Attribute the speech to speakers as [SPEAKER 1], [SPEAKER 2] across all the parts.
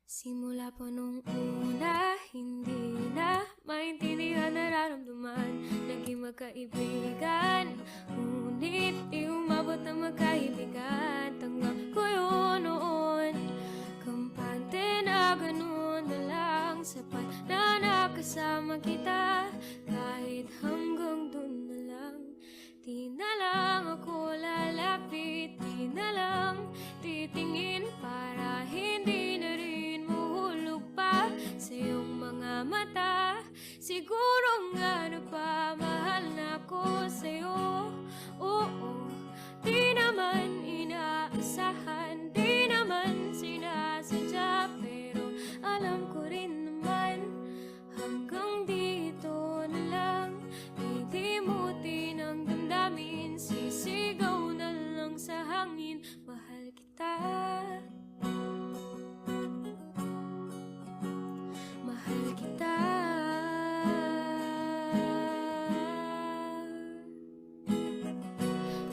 [SPEAKER 1] Simula pa nung una, hindi na maintindihan nararamdaman. Naging magkaibigan, ngunit di umabot na magkaibigan. Tanggap ko yun noon, kampante na ganun na lang. Sapat na nakasama kita, kahit hanggang dun na lang. Di na lang ako lalapit, di na lang titingin para hindi na rin mahulog pa sa iyong mga mata. Siguro nga nagpamahal na ako sa'yo. Oo, di naman inaasahan, di naman sinasadya, pero alam ko rin naman hanggang dito na lang. Didimutin ang damdamin, sisigaw na lang sa hangin, mahal kita. Mahal kita.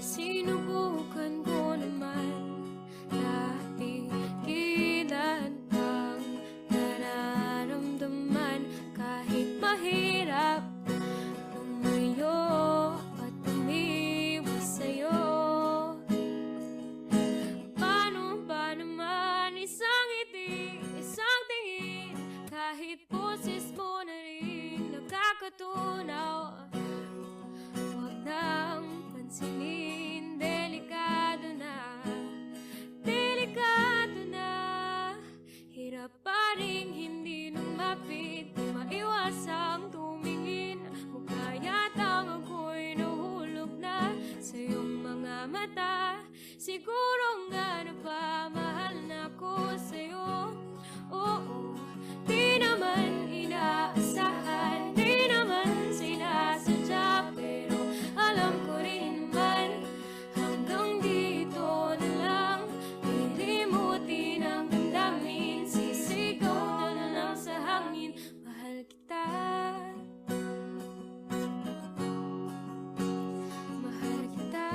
[SPEAKER 1] Sinubukan ko naman natigilan ang nararamdaman, kahit mahirap lumayo at umiwas sa'yo. Paano ba naman isang ngiti, isang tingin, kahit boses mo na rin nakakatunaw? Huwag nang pansinin, delikado na, delikado na. Hirap pa rin hindi lumapit, di maiwasang tumingin. Mukha yatang ako'y nahulog na sa iyong mga mata. Siguro nga napamahal na ako sa'yo. Oo, di naman inaasahan, di naman sinasadya, pero alam ko rin naman hanggang dito na lang. Lilimutin ang damdamin, sisigaw na lang sa hangin, mahal kita. Mahal kita.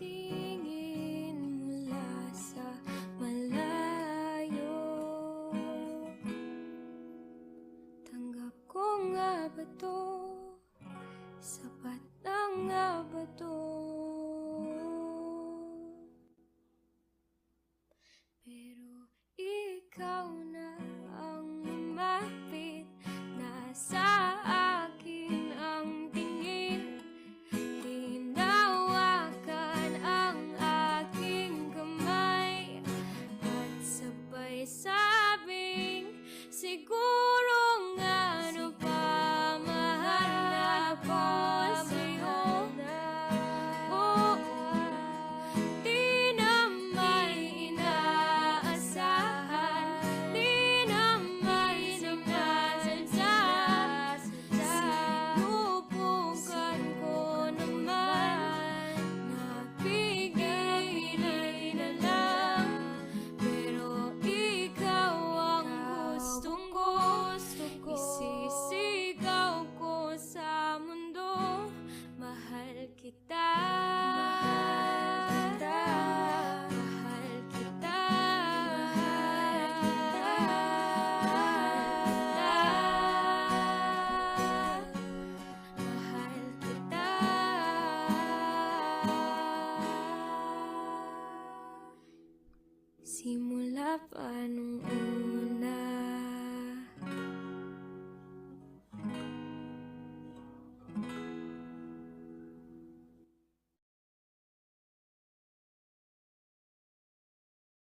[SPEAKER 1] Nakatingin mula sa malayo, tanggap ko nga ba to? Sapat na nga ba to? Pero ikaw na ang lumapit, nasa akin ang tingin, tinawakan ang aking kamay, at sabay sabing siguro nga napamahal na ako sa'yo. Oo, di naman inaasahan, di naman sinasadya. Sinubukan ko naman nabigay na lang, pero ikaw ang gustong ko. Isisigaw ko sa mundo, mahal kita. Mahal kita. Mahal kita. Mahal kita. Simula pa nung una,